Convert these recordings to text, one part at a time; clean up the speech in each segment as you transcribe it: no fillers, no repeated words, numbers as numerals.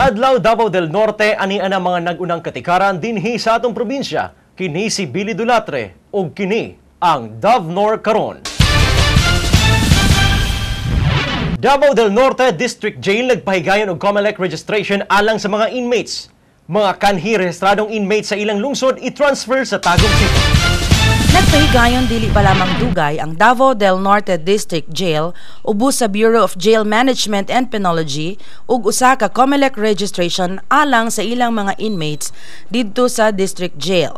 Adlaw Davao del Norte ani ana mga nag-unang katikaran dinhi sa atong probinsya. Kini si Billy Dulatre ug kini ang Davnor karon. Davao del Norte District Jail nagpahigayon og COMELEC registration alang sa mga inmates. Mga kanhi rehistradong inmates sa ilang lungsod i-transfer sa Tagum City. Nagpahigayon dili pa lamang dugay ang Davao del Norte District Jail ubos sa Bureau of Jail Management and Penology ug usa ka COMELEC registration alang sa ilang mga inmates didto sa District Jail.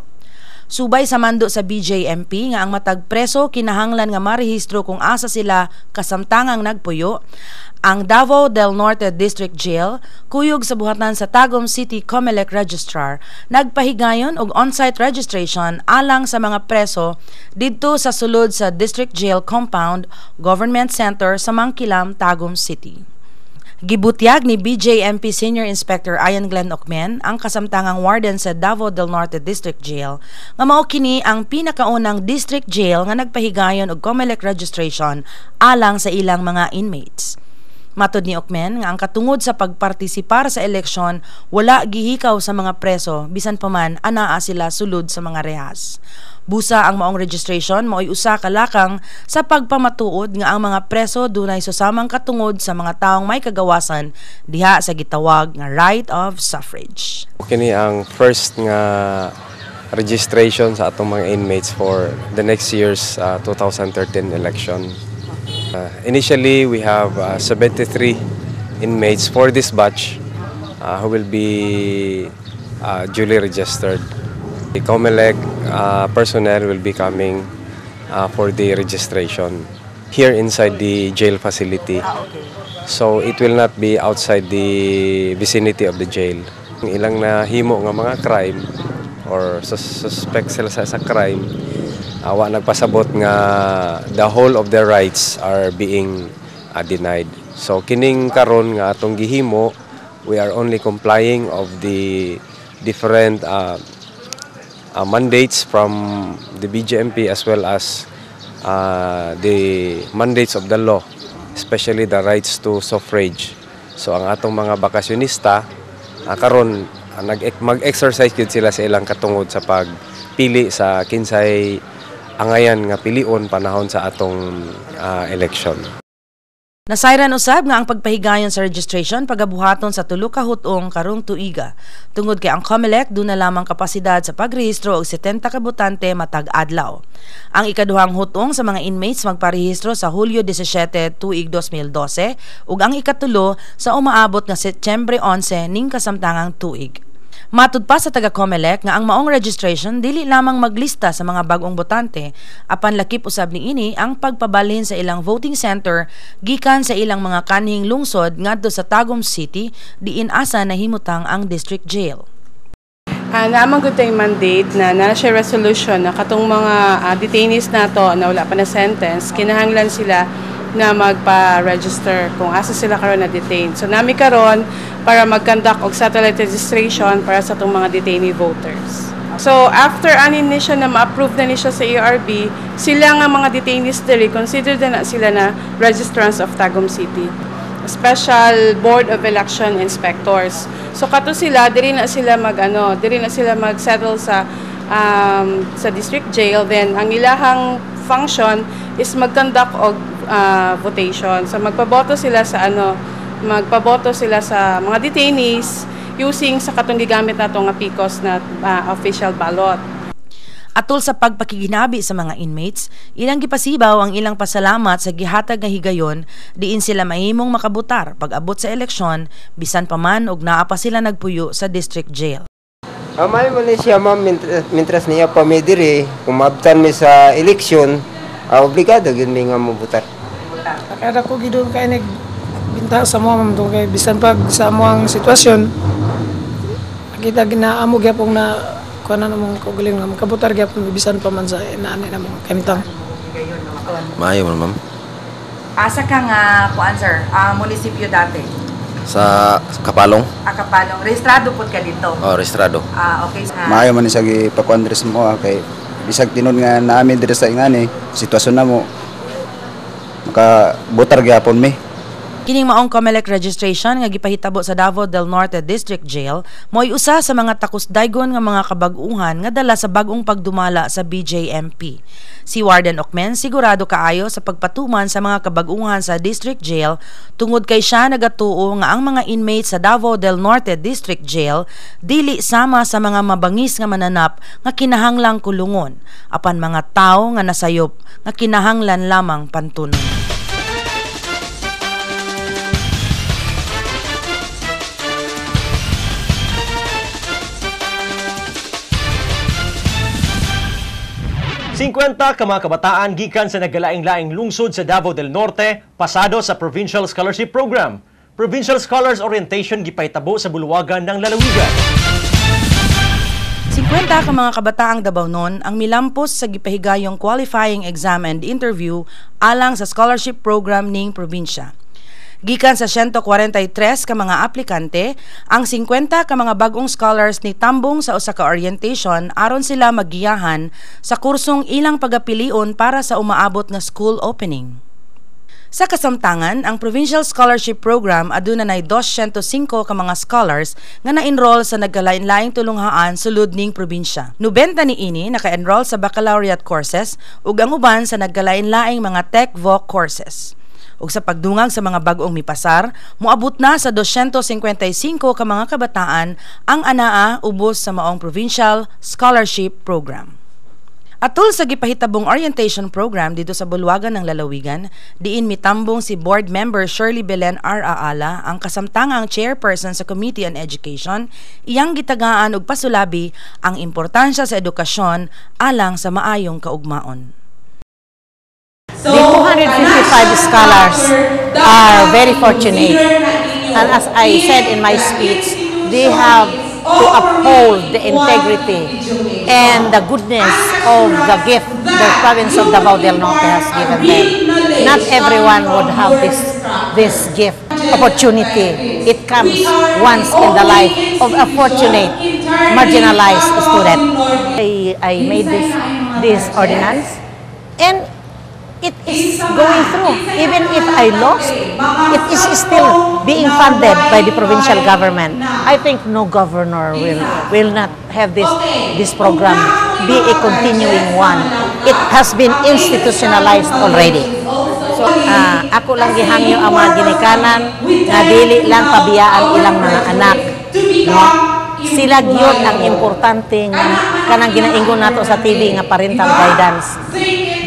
Subay sa mando sa BJMP nga ang matag preso kinahanglan nga marehistro kung asa sila kasamtangang nagpuyo. Ang Davao del Norte District Jail, kuyog sa buhatan sa Tagum City COMELEC Registrar, nagpahigayon og on-site registration alang sa mga preso didto sa sulod sa District Jail Compound, Government Center sa Mangkilam, Tagum City. Gibutyag ni BJMP Senior Inspector Ian Glenn Ocmen ang kasamtangang warden sa Davao del Norte District Jail nga mao kini ang pinakaunang district jail nga nagpahigayon og COMELEC registration alang sa ilang mga inmates. Matod ni Ocmen nga ang katungod sa pagpartisipar sa eleksyon wala gihikaw sa mga preso bisan pa man anaa sila sulod sa mga rehas. Busa ang maong registration mao'y usa ka lakang sa pagpamatuod nga ang mga preso dunay susamang katungod sa mga taong may kagawasan diha sa gitawag nga right of suffrage. Kini ang first nga registration sa atong mga inmates for the next year's 2013 election. Initially, we have 73 inmates for this batch who will be duly registered. The COMELEC personnel will be coming for the registration here inside the jail facility. So it will not be outside the vicinity of the jail. Ilang nahimo nga mga crime or suspect sila sa crime, wa nagpasabot nga the whole of their rights are being denied. So kining karon nga atong gihimo, we are only complying of the different mandates from the BJMP as well as the mandates of the law, especially the rights to suffrage. So ang atong mga bakasyonista karon mag-exercise gyud sila sa ilang katungod sa pagpili sa kinsay angayan nga pilion panahon sa atong election. Nasayran usab nga ang pagpahigayon sa registration pagabuhaton sa tulo ka hutong karong tuiga. Tungod kay ang COMELEC duna lamang kapasidad sa pagrehistro og 70 ka botante matag adlaw. Ang ikaduhang hutong sa mga inmates magparehistro sa Hulyo 17 tuig 2012 ug ang ikatulo sa umaabot nga Setyembre 11 ning kasamtangang tuig. Matud pa sa taga-COMELEC nga ang maong registration dili lamang maglista sa mga bagong botante, apan lakip usab niini ang pagpabalhin sa ilang voting center gikan sa ilang mga kanhing lungsod ngadto sa Tagum City diin asa nahimutang ang district jail. Naamang gud tay mandate na siya resolution na katong mga detainees nato na wala pa na sentence kinahanglan sila na magpa-register kung asa sila karon na detain. So nami karon para mag-conduct og satellite registration para sa itong mga detainee voters. So after anin ni siya na ma-approve na ni siya sa ARB, sila nga mga detainees diri considered na sila na registrants of Tagum City. Special Board of Election Inspectors. So kato sila diri na sila mag-settle sa district jail, then ang ilahang function is mag-conduct og votation. So magpaboto sila sa mga detainees using sa katong gigamit nato nga PICOS na official ballot. Atol sa pagpakiginabi sa mga inmates, ilang gipasibaw ang ilang pasalamat sa gihatag nga higayon diin sila mahimong makabutar pag-abot sa eleksyon bisan pa man og naa pa sila nagpuyo sa district jail. Amay mo siya ma'am, mintras niya pa may diri, kung maabtan mi sa eleksyon, obligado yun may nga mabutar. Kada ko gidon kay nagbinta sa mo ma'am kay bisan pag sa among sitwasyon kita ginaamo gyapon na kuan na mong kaugaling nga makabutar gyapon bisan pa man sa inaani na mong kamtang. Maayo man ma'am. Asa ka nga kuan sir, munisipyo dati? Sa Kapalong. Kapalong. Rehistrado pud ka dito? Oh, rehistrado. Okay. Maayo man sa gipakuan diri mo kay bisag tinud nga naami diri sa ingani sitwasyon na mo maka butar gyapon mi Kining maong COMELEC registration nga gipahitabo sa Davao del Norte District Jail mo'y usa sa mga takus-daygon nga mga kabag-uhan nga dala sa bag-ong pagdumala sa BJMP. Si Warden Okmen sigurado kaayo sa pagpatuman sa mga kabag-uhan sa District Jail tungod kay siya nagatuo nga ang mga inmates sa Davao del Norte District Jail dili sama sa mga mabangis nga mananap nga kinahanglang kulungon apan mga tao nga nasayop nga kinahanglan lamang pantunon. Cinquenta ka mga kabataan gikan sa nagalaing-laing lungsod sa Davao del Norte pasado sa Provincial Scholarship Program. Provincial Scholars Orientation gipahitabo sa Buluwagan ng Lalawigan. 50 ka mga kabataang Dabaonon ang milampos sa gipahigayong qualifying exam and interview alang sa scholarship program ning probinsya. Gikan sa 143 ka mga aplikante, ang 50 ka mga bagong scholars ni tambong sa usa ka orientation aron sila magiyahan sa kursong ilang pagapilion para sa umaabot nga school opening. Sa kasamtangan, ang Provincial Scholarship Program aduna nay 205 ka mga scholars nga na-enroll sa nagkalain-laing tulunghaan sulod ning probinsya. 90 niini naka-enroll sa baccalaureate courses ug ang uban sa nagkalain-laing mga tech-voc courses. Ug sa pagdungag sa mga bag-ong mipasar, moabot na sa 255 ka mga kabataan ang anaa ubos sa maong Provincial Scholarship Program. Atol sa gipahitabong orientation program dito sa Buluwagan ng Lalawigan, diin mitambong si Board Member Shirley Belen R. Aala, ang kasamtangang chairperson sa Committee on Education, iyang gitagaan og pasulabi ang importansya sa edukasyon alang sa maayong kaugmaon. The 255 scholars are very fortunate, and as I said in my speech, they have to uphold the integrity and the goodness of the gift the province of Davao del Norte has given them. Not everyone would have this gift opportunity. It comes once in the life of a fortunate, marginalized student. I made this ordinance, and it is going through. Even if I lost, it is still being funded by the provincial government. I think no governor will not have this program be a continuing one. It has been institutionalized already. So, ako lang gihangyo ang mga ginikanan na dili lang pabiyaan ilang mga anak. No? Sila gyud ang importante nga kanang ginaingon nato sa TV nga parental guidance.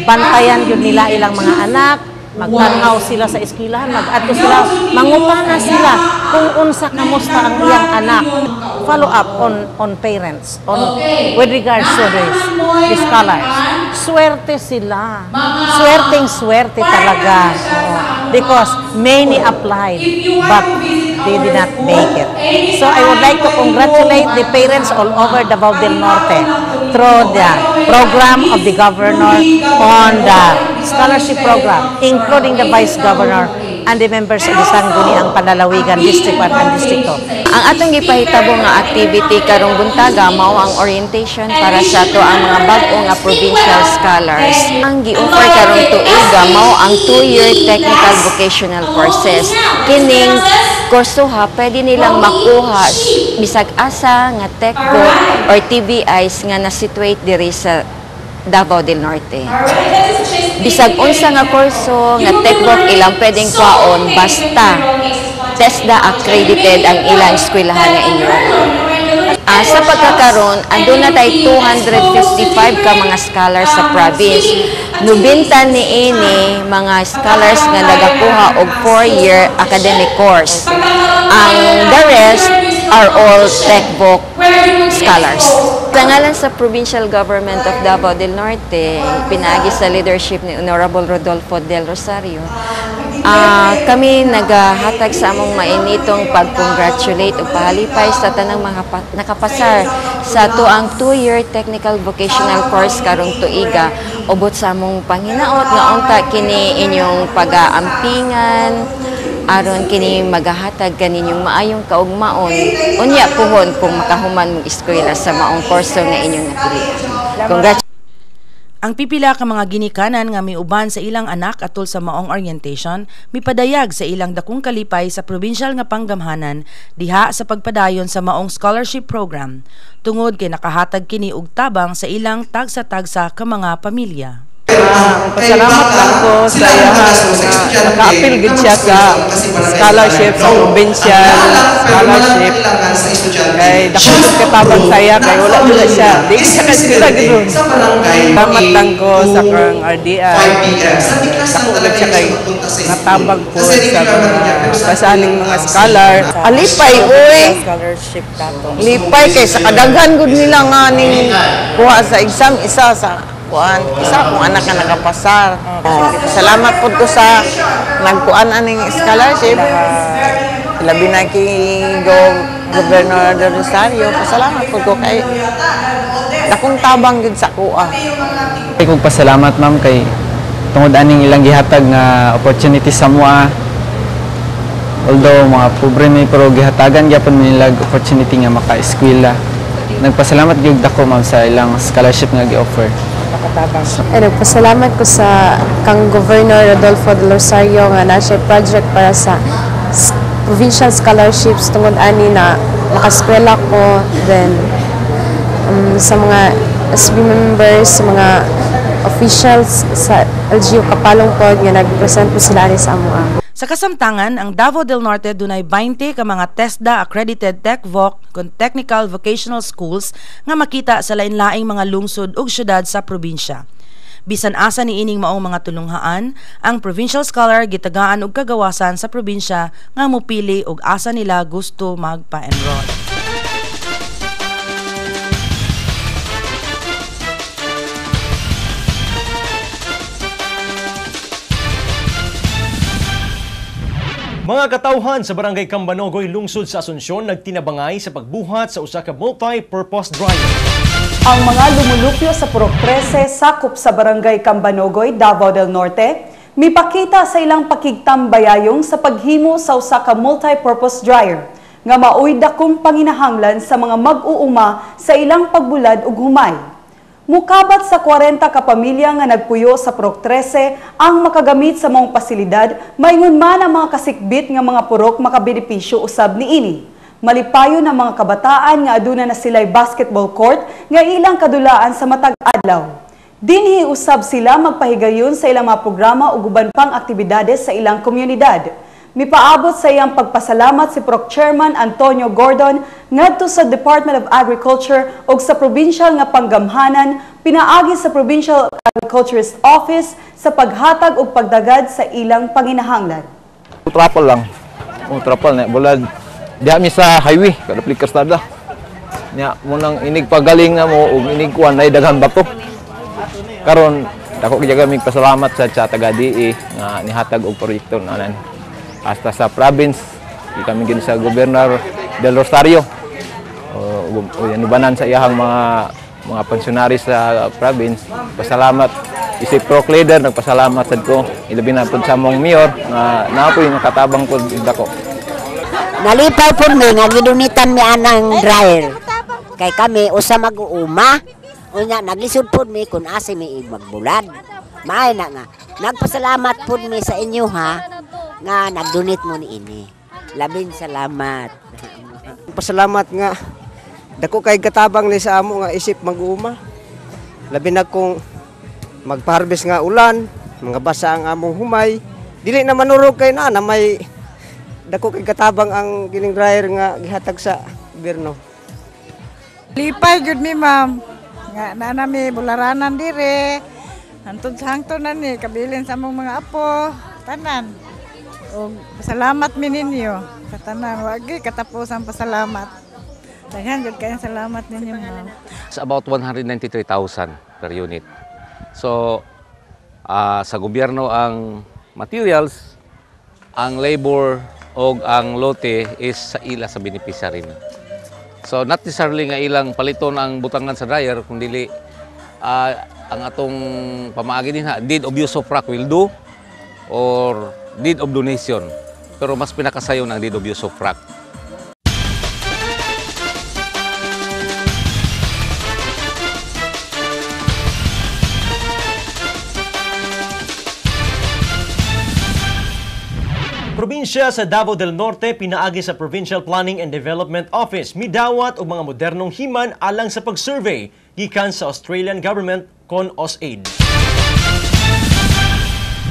Bantayan yun nila ilang mga anak, magtanaw sila sa eskwelahan, mag-ato sila, mangutana sila kung unsa kamusta ang iyang anak. Follow up on parents, with regards to the scholars. Swerte sila. Swerte talaga. Because many applied, but they did not make it. So I would like to congratulate the parents all over Davao del Norte through the program of the governor on the scholarship program, including the vice governor and the members of the Sangguniang Panlalawigan District 1 and District 2. Ang atong gipahitabo nga activity karong buntaga mao ang orientation para sa ato ang mga bag-o nga provincial scholars. Ang gi-offer karong tuiga mao ang 2-year technical vocational courses. Kining kursuha pwede nilang makuha bisag asa nga tech-voc or TVIs nga na-situate diri sa Davao del Norte. Bisag unsa nga kurso nga tech-voc ilang pwedeng kwaon basta TESDA accredited ang ilang eskwelahan nga enroll. Sa pagkakaroon, andun na tayo 255 ka mga scholars sa province. 90 niini mga scholars nga nagakuha og 4-year academic course. Ang the rest are all tech-voc scholars. Sa ngalan sa Provincial Government of Davao del Norte, pinagi sa leadership ni Honorable Rodolfo del Rosario, kami naghahatag sa among mainitong pag-congratulate o pahalipay sa tanang mga nakapasar sa tuang 2-year technical vocational course karong tuiga. Ubot sa among panghinaot nga unta kini inyong pag-aampingan aron kini magahatag kaninyong maayong kaugmaon unya puhon kung makahuman mong eskwela sa maong kurso nga inyong napili. Ang pipila ka mga ginikanan nga miuban sa ilang anak atol sa maong orientation, mipadayag sa ilang dakong kalipay sa provincial nga panggamhanan diha sa pagpadayon sa maong scholarship program. Tungod kay nakahatag kini og tabang sa ilang tagsa-tagsa ka mga pamilya. Pasalamat lang ko sa iyahan na naka-appeal gid siya ka scholarship sa provincial scholarship. Kay dako gid katabang saya kay wala jud siya. Di siya kasila gid. Salamat lang ko sa kang RDI. Dako gid siya kay natabang po sa mga pasaning mga scholar. Alipay oy. Scholarship dato. Lipay kay sa kadaghan gud nila nga ning kuha sa exam isa sa isa kung anak ka nakapasar. Salamat po ko sa nagkuan aning scholarship. Labi na kay Governor del Rosario. Pasalamat po ko kay dakong tabang gid sa kuha. Kung pasalamat ma'am kay tungod aning ilang gihatag nga opportunity sa mua. Although mga pobre mi pero gihatagan gyapon nila opportunity nga maka-eskwela. Nagpasalamat gyud dako ma'am sa ilang scholarship nga gi-offer. Nagpasalamat ko sa kang Governor Rodolfo del Rosario nga nasa project para sa provincial scholarships tungod ani na nakaskwela ko, then sa mga SB members, sa mga officials sa LGU Kapalong Pod nga nag-present po sila sa amoa. Sa kasamtangan, ang Davao del Norte dunay 20 ka mga TESDA accredited TechVoc kon technical vocational schools nga makita sa lain-laing mga lungsod ug syudad sa probinsya. Bisan asa ni ining maong mga tulunghaan, ang provincial scholar gitagaan og kagawasan sa probinsya nga mopili og asa nila gusto magpa-enroll. Mga katawhan sa Barangay Cambanogoy, lungsod sa Asunsyon, nagtinabangay sa pagbuhat sa usa ka multi-purpose dryer. Ang mga lumulupyo sa Purok 13 sakop sa Barangay Cambanogoy, Davao del Norte, mipakita sa ilang pakigtambayayong sa paghimo sa usa ka multi-purpose dryer nga maoy dakong panginahanglan sa mga mag-uuma sa ilang pagbulad ug humay. Mukabat sa 40 ka pamilya nga nagpuyo sa Purok 13 ang makagamit sa maong pasilidad, maingon man ang mga kasikbit nga mga purok makabenepisyo usab niini. Malipayo ng mga kabataan nga aduna na sila'y basketball court nga ilang kadulaan sa matag adlaw. Dinhi usab sila magpahigayon sa ilang mga programa ug uban pang aktibidades sa ilang komunidad. Mipaabot sa iyang pagpasalamat si Purok Chairman Antonio Gordon ngadto sa Department of Agriculture ug sa provincial nga panggamhanan pinaagi sa Provincial Agriculturist Office sa paghatag ug pagdagad sa ilang panginahanglan. Trapal lang. Trapal na bulad diha mi sa highway kada plikastada. Nya mo nang inig pagaling na mo ug inig kuan nay daghan bato. Karon dako gyud mig pasalamat sa taga DE nga nihatag og proyekto nanan. Hasta sa province, kami gid sa Governor del Rosario. Inubanan sa iyahang mga pensionaris sa province. Pasalamat isip Proc leader, nagpasalamat sad ko. Ilabi na pud sa mong mayor nga naapoy nakatabang pud dako. Nalipay pud mi nga gidunitan mi anang dryer. Kay kami usa mag-uuma. Unya naglisod pud mi kun asa mi magbulad. Maay na nga. Nagpasalamat pud mi sa inyo ha. Nga nagdonate mo ni ini. Labing salamat. Pasalamat nga dako kay katabang ni sa amo nga isip mag-uuma. Labi na kung magpa-harvest nga ulan, mga basa ang among humay. Dili na manurog kay na may dako kay katabang ang kining dryer nga gihatag sa gobyerno. Lipay jud mi ma'am. Nga na mi bularanan dire. Hantod sa hangtonan ni kabilin sa among mga apo, tanan. O salamat mi ninyo sa tanan, wagi katapusang pasalamat. Daghan jud kay salamat ninyo ma'am. It's about 193,000 per unit. So sa gobyerno ang materials, ang labor o ang lote is sa ila sa beneficiary. So not necessarily nga ilang paliton ang butangan sa dryer, kundi ang atong pamaagi din ha, deed of use of rock will do or deed of donation. Pero mas pinakasayo ng deed of use of rock. probinsya sa Davao del Norte pinaagi sa Provincial Planning and Development Office midawat og mga modernong himan alang sa pag-survey gikan sa Australian government kon AusAid.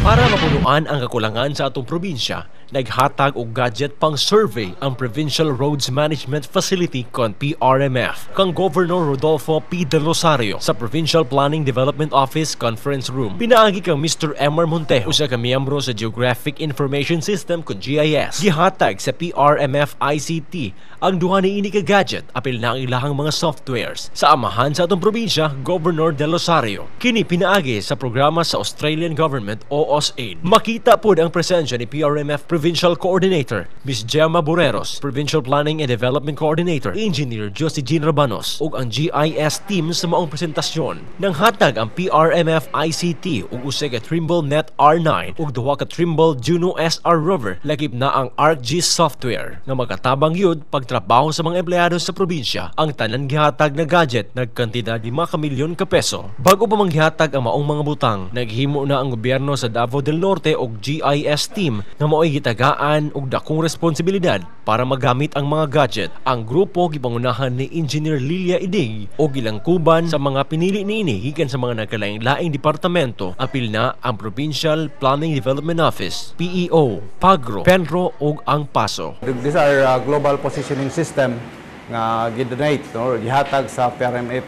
Para mapunuan ang kakulangan sa atong probinsya, naghatag og gadget pang survey ang Provincial Roads Management Facility kon PRMF kang Governor Rodolfo P. Del Rosario sa Provincial Planning Development Office Conference Room. Pinaagi kang Mr. Emmer Montejo, usa ka miyembro sa Geographic Information System kon GIS. Gihatag sa PRMF ICT ang duha niini ka gadget apil na ang ilahang mga softwares. Sa amahan sa atong probinsya, Governor Del Rosario, kini pinaagi sa programa sa Australian Government o AusAid. Makita pod ang presensya ni PRMF Provincial Coordinator, Ms. Gemma Boreros, Provincial Planning and Development Coordinator, Engineer Josie Jean Rabanos, ug ang GIS team sa maong presentasyon. Nang hatag ang PRMF ICT ug usa ka Trimble Net R9 ug duha ka Trimble Juno SR rover, lakip na ang ArcGIS software nga makatabang yun pagtrabaho sa mga empleyado sa probinsya. Ang tanan gihatag na gadget nagkantidad 5 milyon ka peso. Bago pa manghihatag ang maong mga butang, naghimo na ang gobyerno sa Davao del Norte ug GIS team nga mao'y gitagaan og dakong responsibilidad para magamit ang mga gadget. Ang grupo gipangunahan ni Engineer Lilia Idig o gilangkuban sa mga pinili niini gikan sa mga nagkalaing-laing departamento, apil na ang Provincial Planning Development Office, PEO, PAGRO, PENRO ug ang PASO. These are global positioning system nga gidonate or gihatag sa PRMF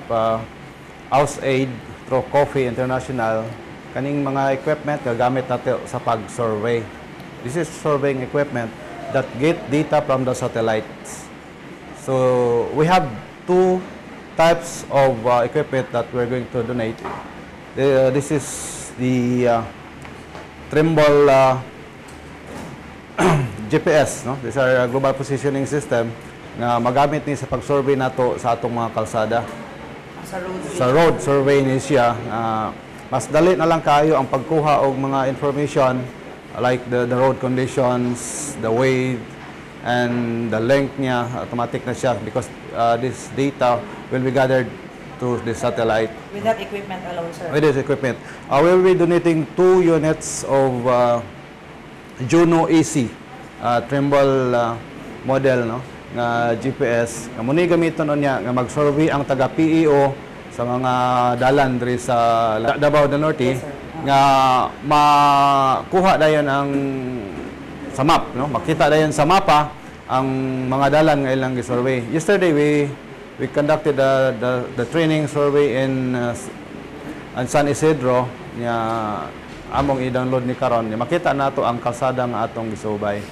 AusAid through Coffee International kaning mga equipment nga gamit natin sa pag-survey. This is surveying equipment that get data from the satellites. So we have two types of equipment that we're going to donate. This is the Trimble GPS. No? These are global positioning system na magamit ni sa pag-survey nato sa atong mga kalsada. Sa road survey ni siya. Mas dali na lang kayo ang pagkuha og mga information like the road conditions, the weight, and the length niya. Automatic na siya because this data will be gathered through the satellite. With that equipment alone, sir? With this equipment. We will be donating 2 units of Juno AC, Trimble model, no? Nga GPS. Muni gamiton niya nga mag-survey ang taga-PEO sa mga dalan diri sa Davao del Norte. Yes, nga makuha dayon ang sa map, no? Makita dayon sa mapa ang mga dalan nga ilang gi-survey. Yesterday we conducted the training survey in San Isidro nga among i-download ni karon. Makita nato ang kalsada nga atong gisubay.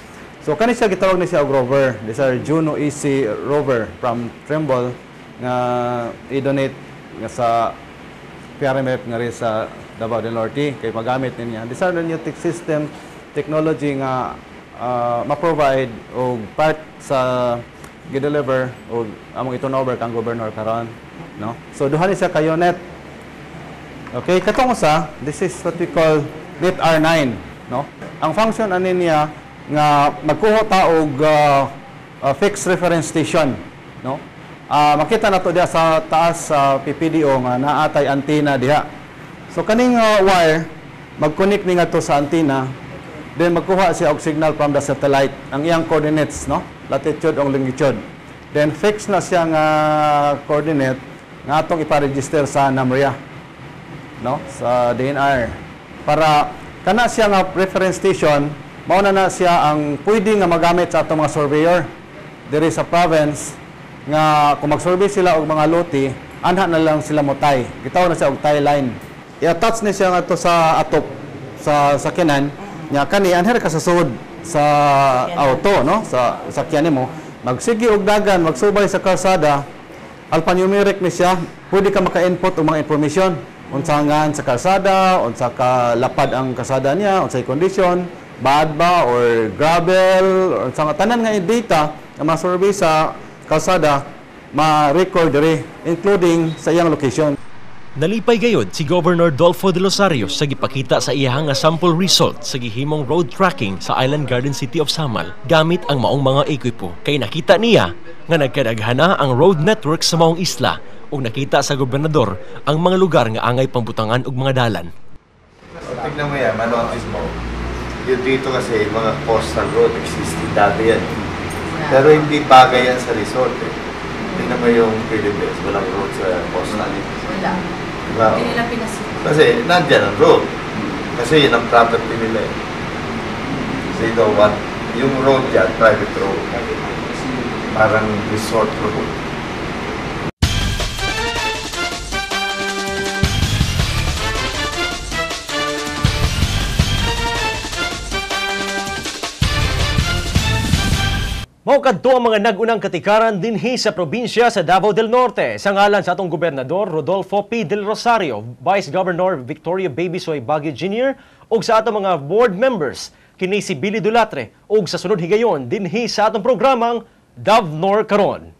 So kani siya gitawag ni siya og rover. These are Juno AC rover from Trimble nga i-donate nga sa PRMF nga rin sa Davao del Norte kay magamit niya. These are the new system technology nga ma-provide og part sa gi-deliver og among i-turnover kang governor karon, no? So duha ni siya ka unit. Okay, katong usa, this is what we call Net R9, no? Ang function ani niya nga magkuha ta og fixed reference station, no? Makita na to diha sa taas sa PPDO nga naatay antenna diha. So kaning wire mag-connect ni ngadto sa antenna, then magkuha siya og signal from the satellite ang iyang coordinates, no? Latitude ug longitude. Then fix na siya nga coordinate nga atong ipa-register sa NAMRIA, no? Sa DNR. Para kana siya nga reference station, mao na siya ang pwede nga magamit sa atong mga surveyor diri sa province nga kung mag-survey sila og mga lote, anha na lang sila motay. Gitaw na siya og tie line. I-attach ni siya ngadto sa atop sa sakyanan nya kani anher ka sa sud sa auto, no? Sa sakyan nimo. Magsigi og dagan, magsubay sa kalsada, alphanumeric ni siya, pwede ka maka-input og mga information. Unsa ngan sa kalsada, unsa ka lapad ang kalsada niya, unsay condition, bad ba or gravel, or unsa nga tanan nga data nga ma-survey sa kalsada ma-record diri including sa iyang location. Nalipay gayod si Governor Dolfo de Rosario sa gipakita sa iyang nga sample result sa gihimong road tracking sa Island Garden City of Samal gamit ang maong mga ekwipo. Kay nakita niya nga nagkadaghana ang road network sa maong isla ug nakita sa gobernador ang mga lugar nga angay pambutangan og mga dalan. So, tignan mo yan, manotis mo. Yun dito kasi mga coastal road, existing dati yan. Pero hindi bagay yan sa resort eh. Tingnan mo yung Philippines, walang road sa coastal. Wala. Diba? Hindi nila pinasok. Kasi nandyan ang road. Kasi yun ang property nila eh. So you know what? Yung road dyan, private road. Parang resort road. Mao kadto ang mga nag-unang katikaran dinhi sa probinsya sa Davao del Norte sa ngalan sa atong gobernador Rodolfo P. Del Rosario, Vice Governor Victoria Babysoy Baguio Jr. ug sa atong mga board members kini si Billy Dulatre ug sa sunod higayon dinhi sa atong programang DavNor karon.